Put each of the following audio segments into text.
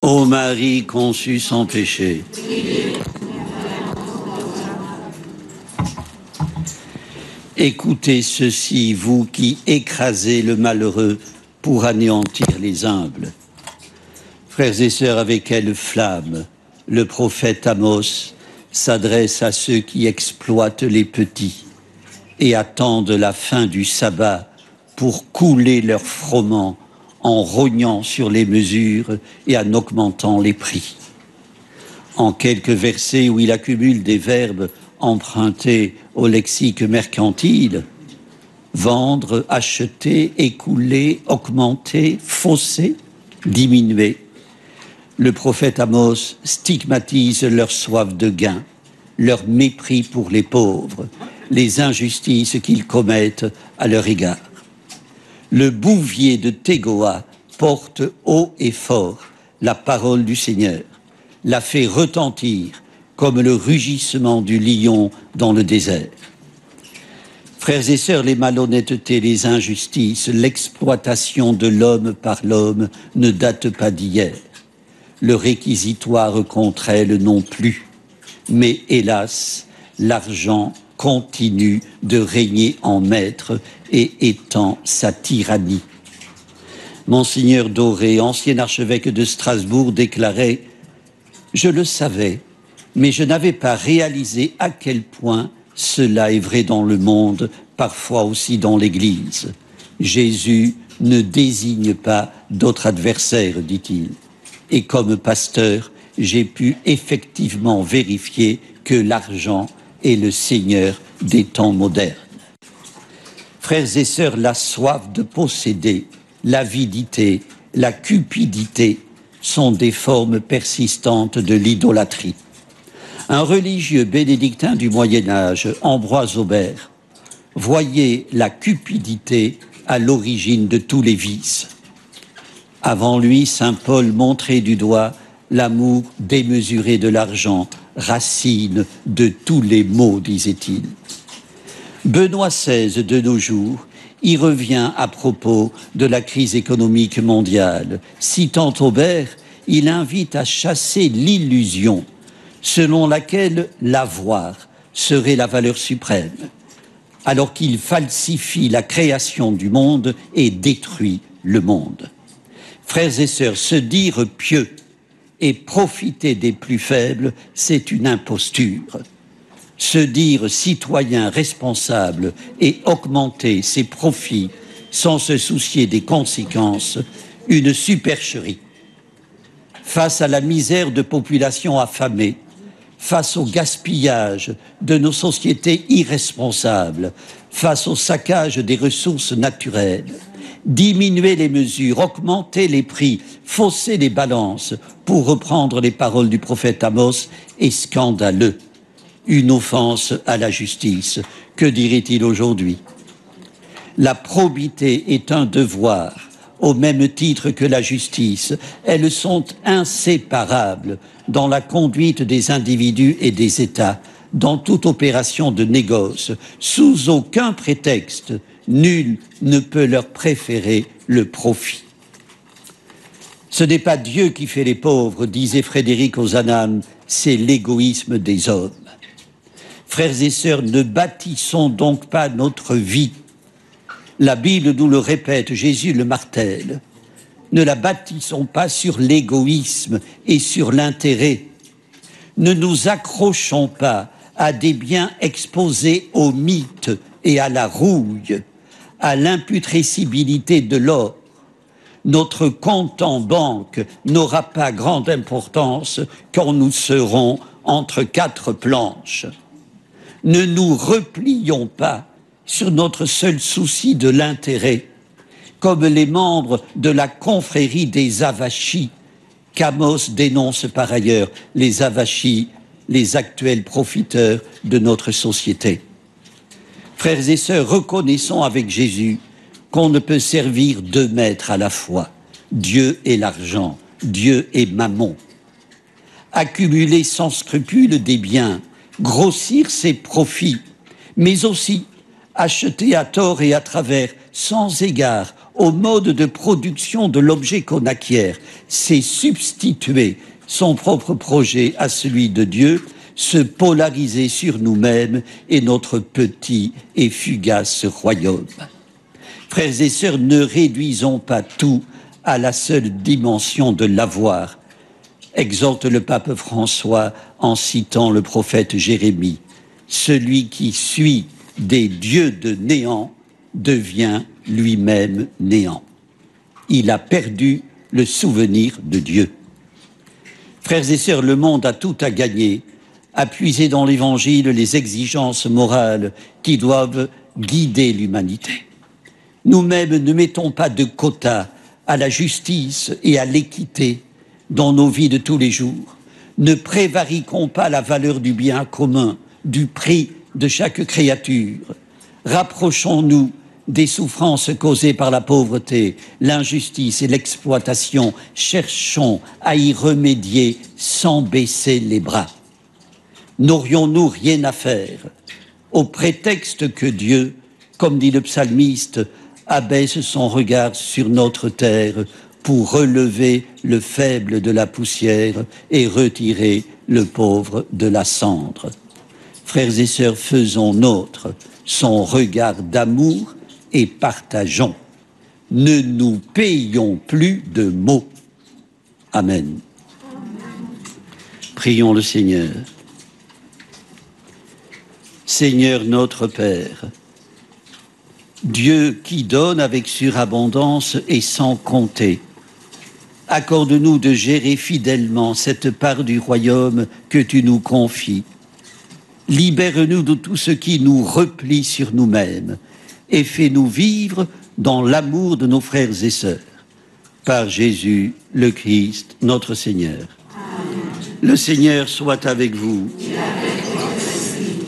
Ô Marie conçue sans péché, écoutez ceci, vous qui écrasez le malheureux pour anéantir les humbles. Frères et sœurs, avec quelle flamme le prophète Amos s'adresse à ceux qui exploitent les petits et attendent la fin du sabbat pour couler leurs froment en rognant sur les mesures et en augmentant les prix. En quelques versets où il accumule des verbes empruntés au lexique mercantile, vendre, acheter, écouler, augmenter, fausser, diminuer, le prophète Amos stigmatise leur soif de gain, leur mépris pour les pauvres, les injustices qu'ils commettent à leur égard. Le bouvier de Tegoa porte haut et fort la parole du Seigneur, la fait retentir comme le rugissement du lion dans le désert. Frères et sœurs, les malhonnêtetés, les injustices, l'exploitation de l'homme par l'homme ne datent pas d'hier. Le réquisitoire contre elles non plus. Mais hélas, l'argent continue de régner en maître et étend sa tyrannie. Monseigneur Doré, ancien archevêque de Strasbourg, déclarait « Je le savais, mais je n'avais pas réalisé à quel point cela est vrai dans le monde, parfois aussi dans l'Église. Jésus ne désigne pas d'autre adversaire, dit-il. Et comme pasteur, j'ai pu effectivement vérifier que l'argent est le Seigneur des temps modernes. Frères et sœurs, la soif de posséder, l'avidité, la cupidité sont des formes persistantes de l'idolâtrie. Un religieux bénédictin du Moyen-Âge, Ambroise Aubert, voyait la cupidité à l'origine de tous les vices. Avant lui, saint Paul montrait du doigt l'amour démesuré de l'argent, racine de tous les maux, disait-il. Benoît XVI, de nos jours, y revient à propos de la crise économique mondiale. Citant Aubert, il invite à chasser l'illusion selon laquelle l'avoir serait la valeur suprême, alors qu'il falsifie la création du monde et détruit le monde. Frères et sœurs, se dire pieux et profiter des plus faibles, c'est une imposture. Se dire citoyen responsable et augmenter ses profits sans se soucier des conséquences, une supercherie. Face à la misère de populations affamées, face au gaspillage de nos sociétés irresponsables, face au saccage des ressources naturelles, diminuer les mesures, augmenter les prix, fausser les balances, pour reprendre les paroles du prophète Amos, est scandaleux. Une offense à la justice. Que dirait-il aujourd'hui? La probité est un devoir, au même titre que la justice. Elles sont inséparables dans la conduite des individus et des États, dans toute opération de négoce. Sous aucun prétexte, nul ne peut leur préférer le profit. Ce n'est pas Dieu qui fait les pauvres, disait Frédéric Ozanam, c'est l'égoïsme des hommes. Frères et sœurs, ne bâtissons donc pas notre vie. La Bible nous le répète, Jésus le martèle. Ne la bâtissons pas sur l'égoïsme et sur l'intérêt. Ne nous accrochons pas à des biens exposés au mythe et à la rouille, à l'imputrescibilité de l'or. Notre compte en banque n'aura pas grande importance quand nous serons entre quatre planches. Ne nous replions pas sur notre seul souci de l'intérêt, comme les membres de la confrérie des Avachis, qu'Amos dénonce par ailleurs, les Avachis, les actuels profiteurs de notre société. Frères et sœurs, reconnaissons avec Jésus qu'on ne peut servir deux maîtres à la fois, Dieu et l'argent, Dieu et Mammon. Accumuler sans scrupule des biens, grossir ses profits, mais aussi acheter à tort et à travers, sans égard au mode de production de l'objet qu'on acquiert. C'est substituer son propre projet à celui de Dieu, se polariser sur nous-mêmes et notre petit et fugace royaume. Frères et sœurs, ne réduisons pas tout à la seule dimension de l'avoir, exhorte le pape François en citant le prophète Jérémie. Celui qui suit des dieux de néant devient lui-même néant. Il a perdu le souvenir de Dieu. Frères et sœurs, le monde a tout à gagner à puiser dans l'Évangile les exigences morales qui doivent guider l'humanité. Nous-mêmes ne mettons pas de quotas à la justice et à l'équité dans nos vies de tous les jours. Ne prévariquons pas la valeur du bien commun, du prix de chaque créature. Rapprochons-nous des souffrances causées par la pauvreté, l'injustice et l'exploitation. Cherchons à y remédier sans baisser les bras. N'aurions-nous rien à faire au prétexte que Dieu, comme dit le psalmiste, abaisse son regard sur notre terre pour relever le faible de la poussière et retirer le pauvre de la cendre. Frères et sœurs, faisons nôtre son regard d'amour et partageons. Ne nous payons plus de mots. Amen. Prions le Seigneur. Seigneur notre Père, Dieu qui donne avec surabondance et sans compter, accorde-nous de gérer fidèlement cette part du royaume que tu nous confies. Libère-nous de tout ce qui nous replie sur nous-mêmes et fais-nous vivre dans l'amour de nos frères et sœurs. Par Jésus, le Christ, notre Seigneur. Amen. Le Seigneur soit avec vous.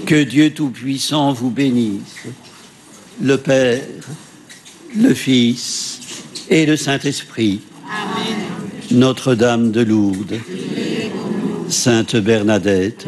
Que Dieu Tout-Puissant vous bénisse, le Père, le Fils et le Saint-Esprit. Amen. Notre-Dame de Lourdes, Sainte Bernadette,